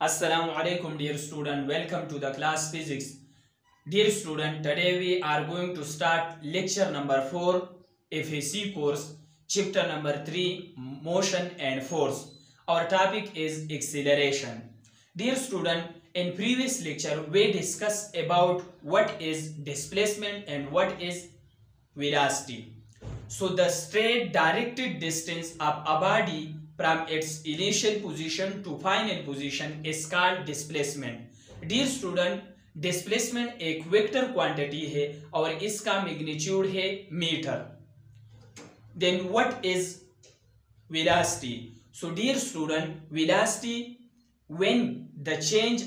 Assalamu alaikum dear student, welcome to the class physics. Dear student, today we are going to start lecture number 4 FAC course, chapter number 3 motion and force. Our topic is acceleration. Dear student, in previous lecture we discussed about what is displacement and what is velocity. So the straight directed distance of a body from its initial position to final position is called displacement. Dear student, displacement एक vector quantity है और इसका magnitude है metre. Then what is velocity? So dear student, velocity when the change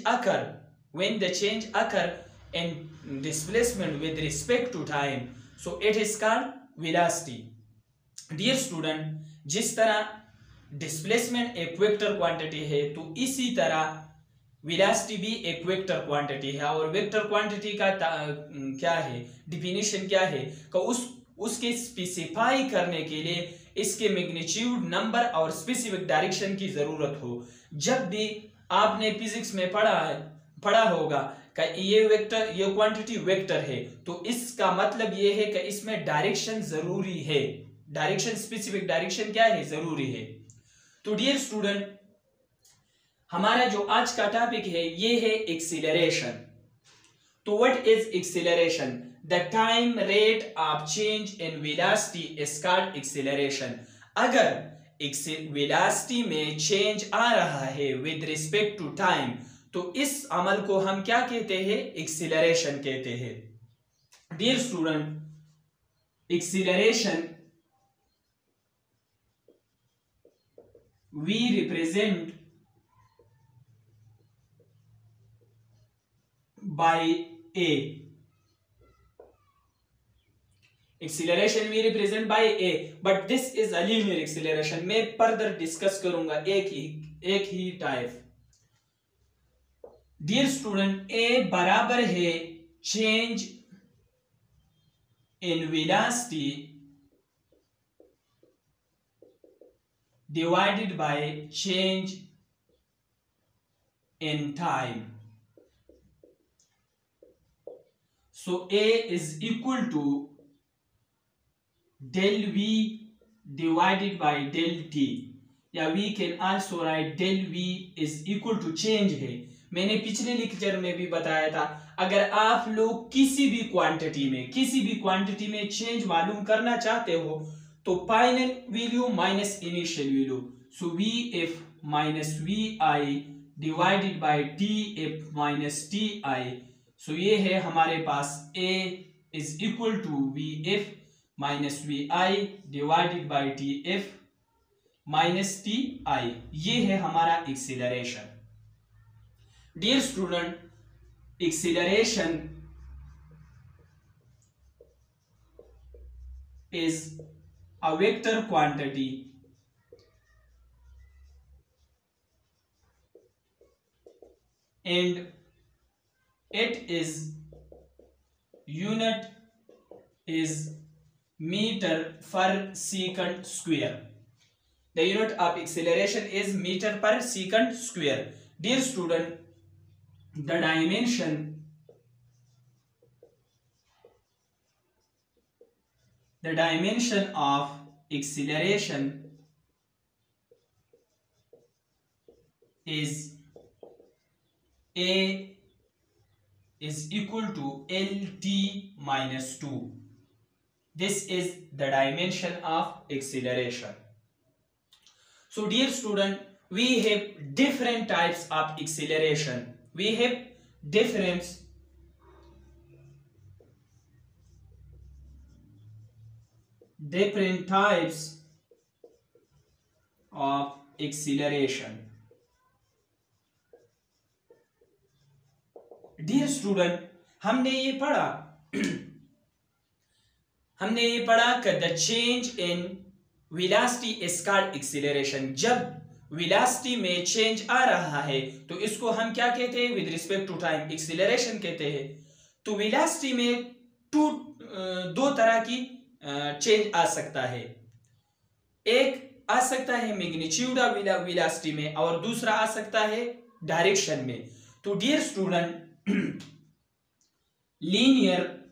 occur in displacement with respect to time, so it is called velocity. Dear student, जिस तरह displacement एक vector quantity है तो इसी तरह वेलोसिटी भी एक वेक्टर क्वांटिटी है. और वेक्टर क्वांटिटी का क्या है, डिफिनीशन क्या है कि उसके स्पेसिफाई करने के लिए इसके मैग्नीट्यूड, नंबर और स्पेसिफिक डायरेक्शन की जरूरत हो. जब भी आपने फिजिक्स में पढ़ा होगा कि ये क्वांटिटी वेक्टर है तो इसका मतलब ये है कि इसमें डायरेक्शन जरूरी है. डायरेक्शन, स्पेसिफिक डायरेक्शन क्या है, जरूरी है. तो डियर स्टूडेंट, हमारा जो आज का टॉपिक है ये है एक्सीलरेशन. तो what is acceleration? The time rate of change in velocity is called acceleration. अगर वेलोसिटी में चेंज आ रहा है विद रिस्पेक्ट टू टाइम तो इस अमल को हम क्या कहते हैं? एक्सीलरेशन कहते हैं. Dear student, acceleration we represent by A. Acceleration we represent by A, but this is a linear acceleration. मैं further discuss करूंगा एक ही टाइप. Dear student, A बराबर है change in velocity divided by change in time. So A is equal to del V divided by del T, या we can also write del V is equal to change है. मैंने पिछले lecture में भी बताया था, अगर आप लोग किसी भी क्वांटिटी में चेंज मालूम करना चाहते हो तो final value minus initial value, so VF minus VI divided by TF minus TI. So ये है हमारे पास A is equal to VF minus VI divided by TF minus TI. ये है हमारा acceleration. Dear student, acceleration is a vector quantity and it is unit is meter per second square. The unit of acceleration is meter per second square. Dear student, the dimension of acceleration is A is equal to LT minus 2. This is the dimension of acceleration. So dear student, we have different types of acceleration. We have different types of acceleration. Dear student, हमने ये पढ़ा कि the change in velocity is called acceleration. जब velocity में change आ रहा है तो इसको हम क्या कहते हैं? With respect to time acceleration कहते हैं. तो वेलोसिटी में दो तरह की चेंज आ सकता है. एक आ सकता है मैग्नीट्यूड ऑफ वेलोसिटी में और दूसरा आ सकता है डायरेक्शन में। तो dear student, linear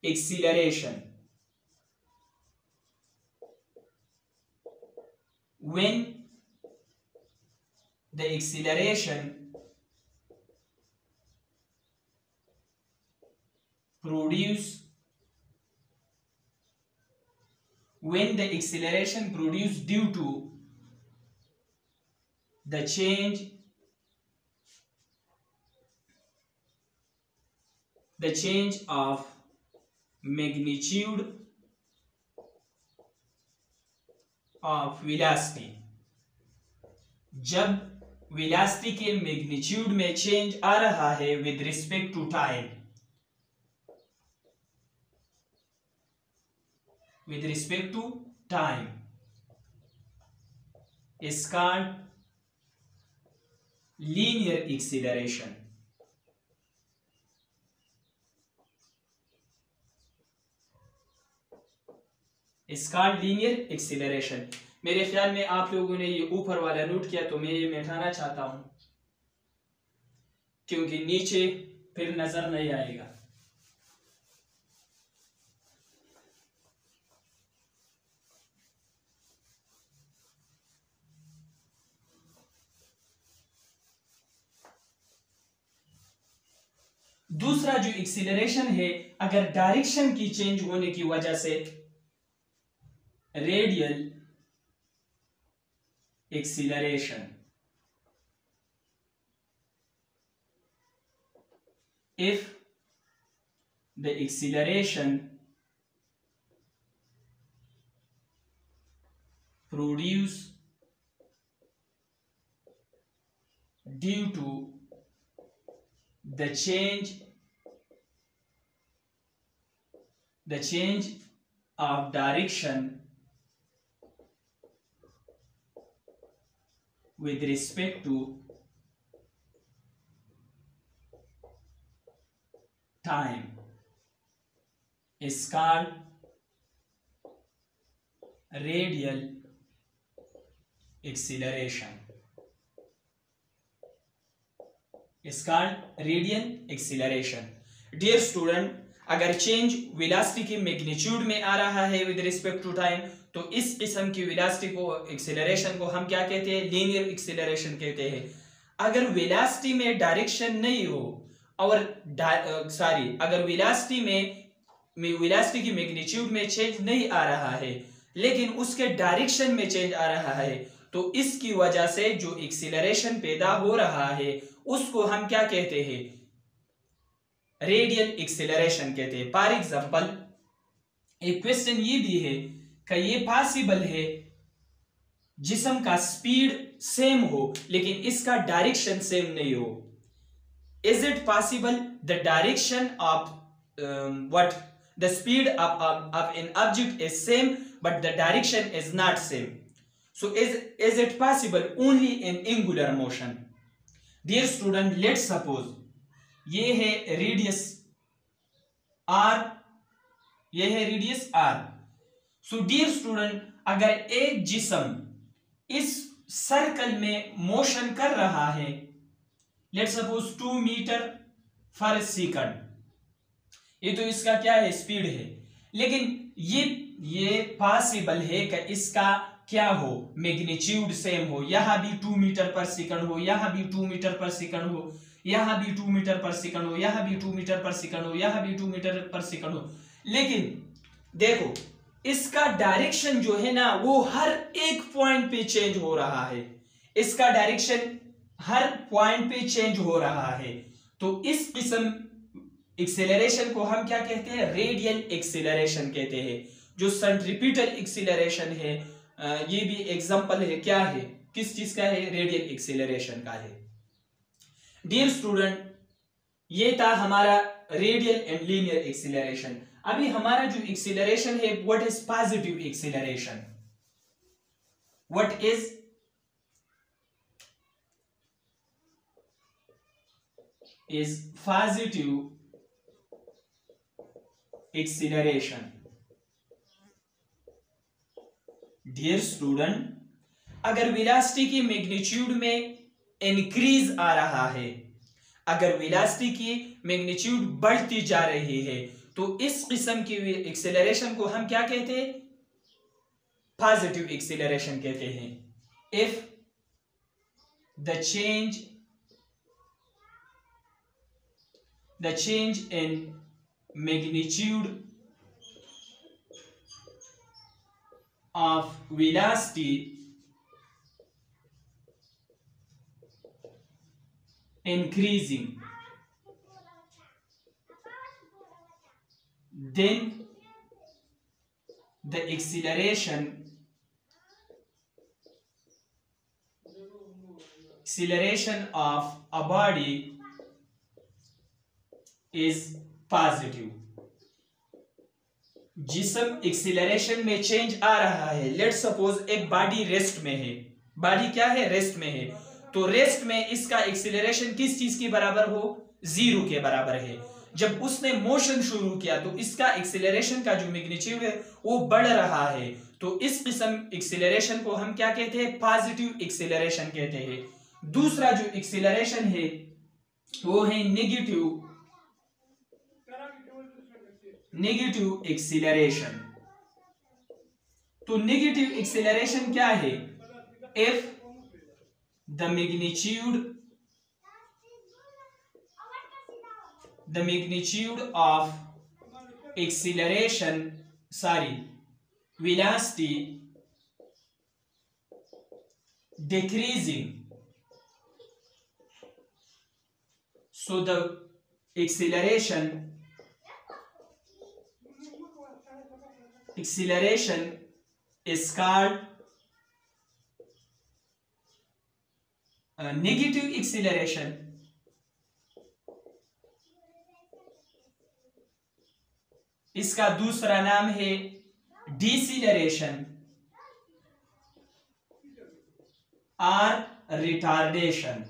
acceleration, when the acceleration produced due to the change of magnitude of velocity, जब वेलोसिटी के मैग्नीट्यूड में चेंज आ रहा है with respect to time, is called linear acceleration. मेरे ख्याल में आप लोगों ने ये ऊपर वाला नोट किया, तो मैं ये मिटाना चाहता हूं क्योंकि नीचे फिर नजर नहीं आएगा। दूसरा जो एक्सीलरेशन है, अगर डायरेक्शन की चेंज होने की वजह से radial acceleration, if the acceleration produced due to the change of direction with respect to time is called radial acceleration. Dear student, अगर चेंज वेलोसिटी की मैग्नीट्यूड में आ रहा है विद रिस्पेक्ट टू टाइम, तो इस किस्म की वेलोसिटी को, एक्सीलरेशन को हम क्या कहते हैं? लीनियर एक्सीलरेशन कहते हैं। अगर वेलोसिटी में डायरेक्शन नहीं हो और अगर वेलोसिटी की मैग्नीट्यूड में चेंज नहीं आ रहा है लेकिन उसके डायरेक्शन में चेंज आ रहा है, तो इसकी वजह से जो एक्सीलरेशन पैदा हो रहा है उसको हम क्या कहते हैं? रेडियल एक्सीलरेशन कहते हैं। फॉर एग्जांपल, एक क्वेश्चन ये भी है कि ये पॉसिबल है जिस्म का स्पीड सेम हो लेकिन इसका डायरेक्शन सेम नहीं हो। Is it possible the direction of the speed of an object is same but the direction is not same? So is it possible only in angular motion? Dear student, let's suppose ये है radius r, ये है radius r। So dear student, अगर एक जिस्म इस circle में motion कर रहा है, लेट्स सपोज 2 मीटर पर सेकंड, ये तो इसका क्या है? स्पीड है। लेकिन ये पॉसिबल है कि इसका क्या हो? मैग्नीट्यूड सेम हो, यहां भी 2 मीटर पर सेकंड हो, यहां भी 2 मीटर पर सेकंड हो, यहां भी 2 मीटर पर सेकंड हो, यहां भी 2 मीटर पर सेकंड हो, यहां भी 2 मीटर पर सेकंड हो। लेकिन देखो, इसका डायरेक्शन जो है ना वो हर एक पॉइंट पे चेंज हो रहा है। इसका डायरेक्शन हर पॉइंट पे चेंज हो रहा है। तो इस किस्म एक्सेलरेशन को हम क्या कहते हैं? रेडियल एक्सेलरेशन कहते हैं। जो सेंट्रीपिटल एक्सेलरेशन है, ये भी एग्जांपल है। क्या है? किस चीज का है? रेडियल एक्सेलरेशन का है। डियर स्टूडेंट, ये था हमारा रेडियल एंड लीनियर एक्सेलरेशन। अभी हमारा जो एक्सेलरेशन है, what is positive acceleration? What is positive acceleration? Dear student, अगर वेलोसिटी की मैग्नीट्यूड में इंक्रीज आ रहा है, अगर वेलोसिटी की मैग्नीट्यूड बढ़ती जा रही है, तो इस किस्म की एक्सेलरेशन को हम क्या कहते हैं? पॉजिटिव एक्सेलरेशन कहते हैं। If the change in magnitude of velocity increasing, then the acceleration of a body is positive. जिसम एक्सीलरेशन में चेंज आ रहा है, लेट सपोज एक बॉडी रेस्ट में है, बॉडी क्या है? रेस्ट में है, तो रेस्ट में इसका एक्सीलरेशन किस चीज के बराबर हो? 0 के बराबर है। जब उसने मोशन शुरू किया तो इसका एक्सीलरेशन का जो मैग्नीट्यूड है वो बढ़ रहा है, तो इस किस्म एक्सीलरेशन को हम क्या कहते हैं? पॉजिटिव एक्सीलरेशन कहते हैं। दूसरा जो एक्सीलरेशन है वो है नेगेटिव एक्सीलरेशन। तो नेगेटिव एक्सीलरेशन क्या है? If the magnitude of acceleration velocity decreasing, so the acceleration is called negative acceleration। इसका दूसरा नाम है डिसीलरेशन और रिटार्डेशन।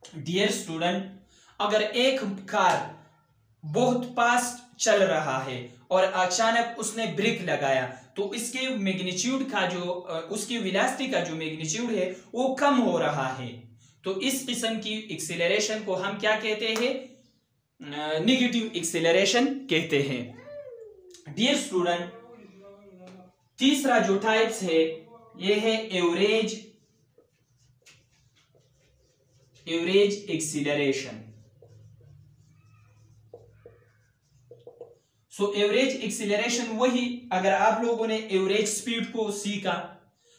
डियर स्टूडेंट, अगर एक कार बहुत फास्ट चल रहा है और अचानक उसने ब्रेक लगाया, तो इसके मैग्नीट्यूड का जो उसकी वेलोसिटी का जो मैग्नीट्यूड है वो कम हो रहा है, तो इस किस्म की एक्सीलरेशन को हम क्या कहते हैं? नेगेटिव एक्सीलरेशन कहते हैं। डियर स्टूडेंट, तीसरा जो टाइप्स है ये है average acceleration. So average acceleration वही, अगर आप लोगों ने एवरेज स्पीड को सीखा,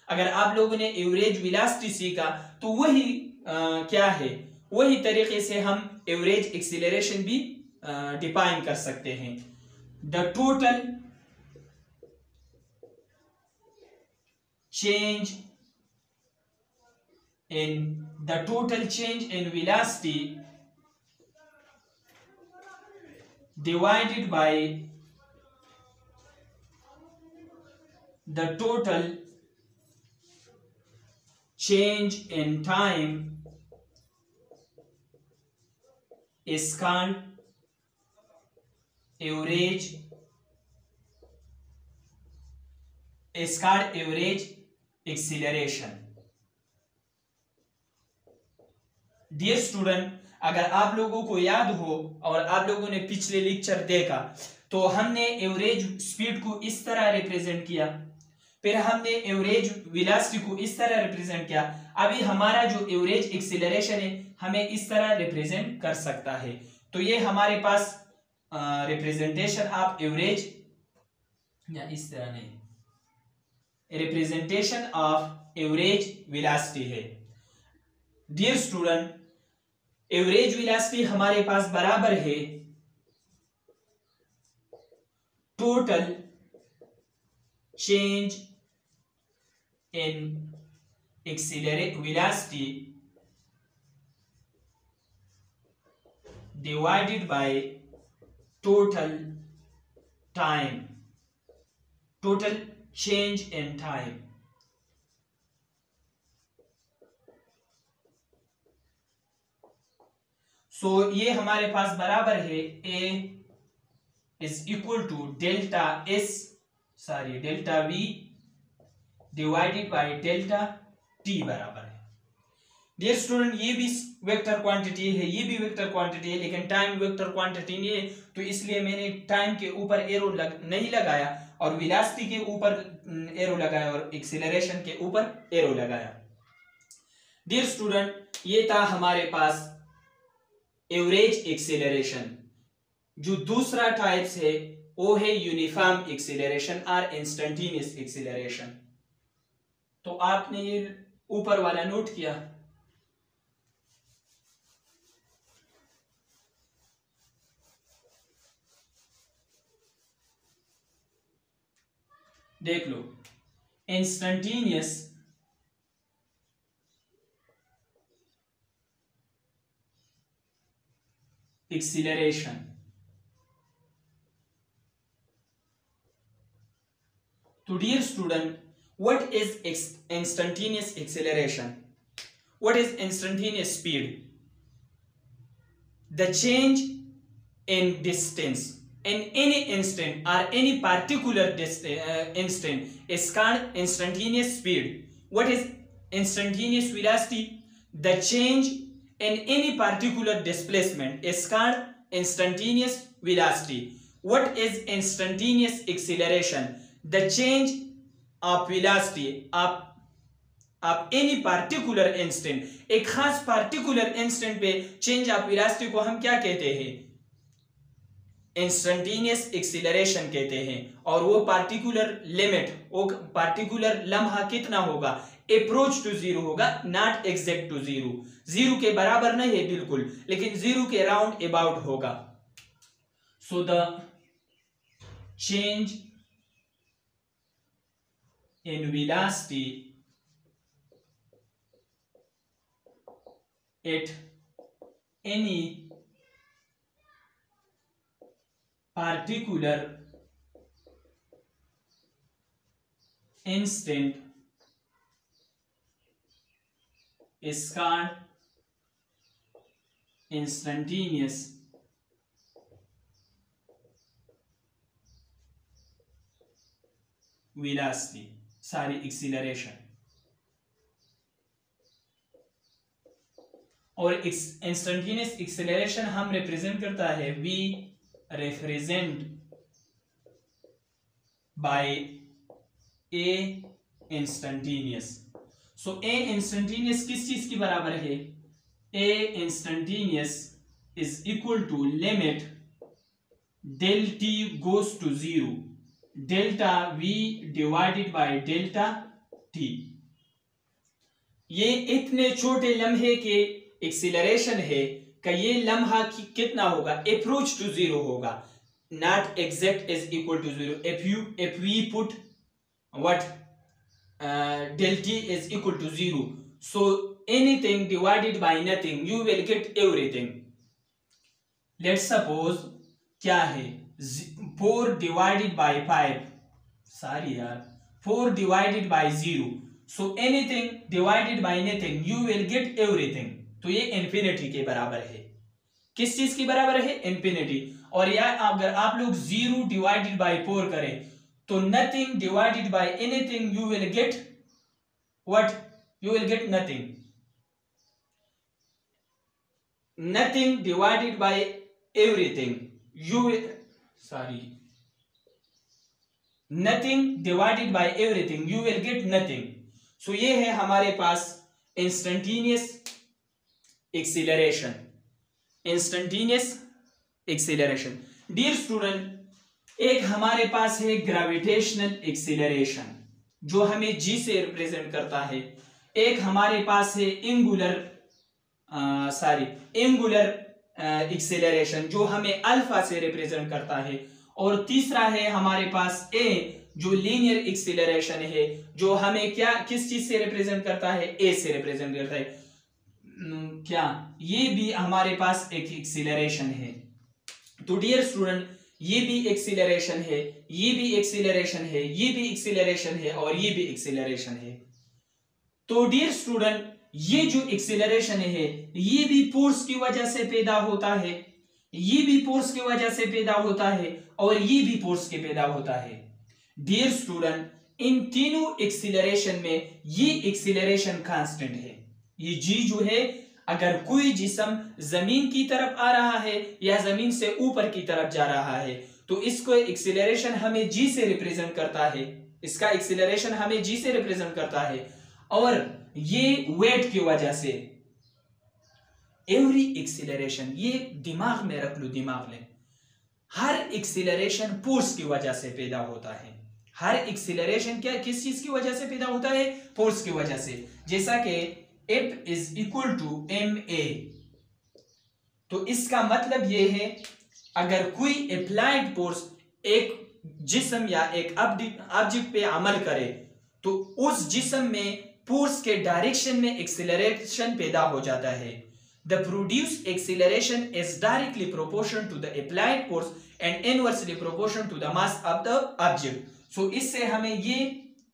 अगर आप लोगों ने एवरेज वेलोसिटी सीखा, तो वही क्या है? वही तरीके से हम एवरेज एक्सीलरेशन भी डिफाइन कर सकते हैं। The total change in velocity divided by the total change in time is called average acceleration। Dear student, अगर आप लोगों को याद हो और आप लोगों ने पिछले लेक्चर देखा, तो हमने एवरेज स्पीड को इस तरह रिप्रेजेंट किया, फिर हमने एवरेज वेलोसिटी को इस तरह रिप्रेजेंट किया। अभी हमारा जो एवरेज एक्सीलरेशन है हमें इस तरह रिप्रेजेंट कर सकता है। तो ये हमारे पास रिप्रेजेंटेशन ऑफ एवरेज, या इस तरह नहीं, रिप्रेजेंटेशन ऑफ एवरेज वेलोसिटी है। डियर स्टूडेंट, एवरेज वेलोसिटी हमारे पास बराबर है total change in velocity divided by total change in time. So ये हमारे पास बराबर है A is equal to delta S sorry delta we divided by delta T बराबर है। डियर स्टूडेंट ये भी वेक्टर क्वांटिटी है, ये भी वेक्टर क्वांटिटी है, लेकिन टाइम वेक्टर क्वांटिटी नहीं है, तो इसलिए मैंने टाइम के ऊपर एरो नहीं लगाया और वेलोसिटी के ऊपर एरो लगाया और एक्सीलरेशन के ऊपर एरो लगाया। डियर स्टूडेंट ये था हमारे पास एवरेज एक्सीलरेशन। जो दूसरा टाइप्स है वो है यूनिफॉर्म एक्सीलरेशन और इंस्टेंटेनियस एक्सीलरेशन। तो आपने ये ऊपर वाला नोट किया। देख लो, इंस्टेंटेनियस एक्सीलरेशन, तो dear student what is instantaneous acceleration? What is instantaneous speed? The change in distance in any instant or any particular instant is called instantaneous speed. What is instantaneous velocity? The change in any particular displacement is called instantaneous velocity. What is instantaneous acceleration? The change of velocity of any particular instant, एक खास particular instant पे change of velocity को हम क्या कहते हैं? Instantaneous acceleration कहते हैं। और वो पार्टिकुलर लिमिट, वो पार्टिकुलर लम्हा कितना होगा? अप्रोच टू जीरो होगा, not exact to zero. Zero के बराबर नहीं है बिल्कुल, लेकिन जीरो के राउंड अबाउट होगा। So the change in velocity at any particular instant is called instantaneous velocity, sorry acceleration. और इंस्टेंटेनियस एक्सीलरेशन हम रिप्रेजेंट करता है, we represent by a instantaneous. So a instantaneous किस चीज की बराबर है? A instantaneous is equal to limit del t goes to zero delta we divided by delta t. ये इतने छोटे लम्हे के एक्सीलरेशन है कि ये लम्हा कितना होगा? अप्रोच टू जीरो होगा, not exact is equal to zero. If we put what del t is equal to zero, so anything divided by nothing you will get everything. Let's suppose क्या है? 4 divided by 5, sorry यार, 4 divided by 0, so anything divided by nothing you will get everything. तो ये infinity के बराबर है। किस चीज की बराबर है? इंफिनिटी। और यार अगर आप लोग 0 divided by 4 करें तो nothing divided by anything you will get what? You will get nothing. Nothing divided by everything you will, sorry, nothing divided by everything you will get nothing. So ये है हमारे पास instantaneous acceleration. Instantaneous acceleration. Dear student, एक हमारे पास है gravitational acceleration जो हमें जी से represent करता है। एक हमारे पास है एंगुलर एक्सीलरेशन जो हमें अल्फा से रिप्रेजेंट करता है। और तीसरा है हमारे पास ए जो लीनियर एक्सीलरेशन है जो हमें क्या किस चीज से रिप्रेजेंट करता है? ए से रिप्रेजेंट करता है। क्या ये भी हमारे पास एक एक्सीलरेशन है। तो डियर स्टूडेंट, ये भी एक्सीलरेशन है, ये भी एक्सीलरेशन है, ये भी एक्सीलरेशन है और ये भी एक्सीलरेशन है। तो डियर स्टूडेंट, ये जो एक्सीलरेशन है ये भी फोर्स की वजह से पैदा होता है, ये भी फोर्स की वजह से पैदा होता है और ये भी फोर्स के पैदा होता है। डियर स्टूडेंट, इन तीनों एक्सीलरेशन में ये एक्सीलरेशन कांस्टेंट है। ये जी जो है, अगर कोई जिस्म जमीन की तरफ आ रहा है या जमीन से ऊपर की तरफ जा रहा है तो इसको एक्सीलरेशन हमें जी से रिप्रेजेंट करता है, इसका एक्सीलरेशन हमें जी से रिप्रेजेंट करता है। और ये वेट की वजह से एवरी एक्सीलरेशन, ये दिमाग में रख लो, दिमाग में, हर एक्सीलरेशन फोर्स की वजह से पैदा होता है। हर एक्सीलरेशन क्या किस चीज की वजह से पैदा होता है? फोर्स की वजह से। जैसा कि F is equal to ma, तो इसका मतलब ये है अगर कोई अप्लाइड फोर्स एक जिस्म या एक ऑब्जेक्ट पे अमल करे तो उस जिस्म में फोर्स के डायरेक्शन में एक्सीलरेशन पैदा हो जाता है। The produced acceleration is directly proportional to the applied force and inversely proportional to the mass of the object. So इससे हमें ये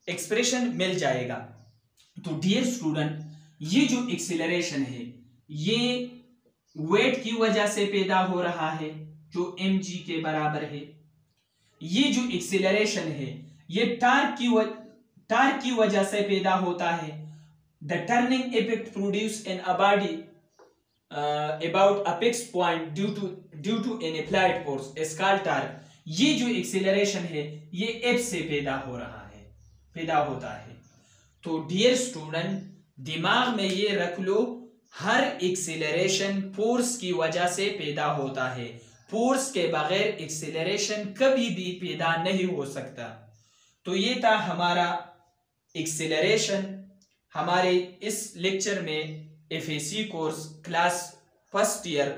एक्सप्रेशन मिल जाएगा। तो डियर स्टूडेंट, ये जो एक्सीलरेशन है ये वेट की वजह से पैदा हो रहा है जो mg के बराबर है। ये जो एक्सीलरेशन है ये टार्क की वजह से पैदा होता है। The turning effect produce in a body about a fixed point due to an applied force is called torque. ये जो एक्सीलरेशन है ये F से पैदा होता है। तो डियर स्टूडेंट, दिमाग में ये रख लो, हर एक्सीलरेशन फोर्स की वजह से पैदा होता है। फोर्स के बगैर एक्सीलरेशन कभी भी पैदा नहीं हो सकता। तो ये था हमारा एक्सीलरेशन। हमारे इस लेक्चर में FAC course class first year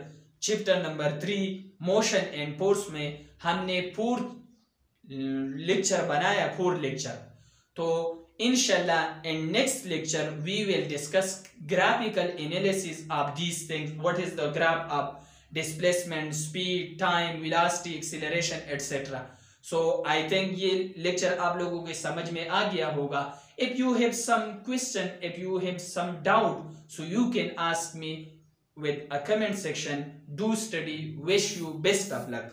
chapter number 3 motion and force में हमने 4 लेक्चर बनाया, 4 लेक्चर। तो इंशाल्लाह in next lecture we will discuss graphical analysis of these things, what is the graph of displacement, speed, time, velocity, acceleration etcetera. So I think ये lecture आप लोगों के समझ में आ गया होगा। If you have some question, if you have some doubt, so you can ask me with a comment section. Do study. Wish you best of luck.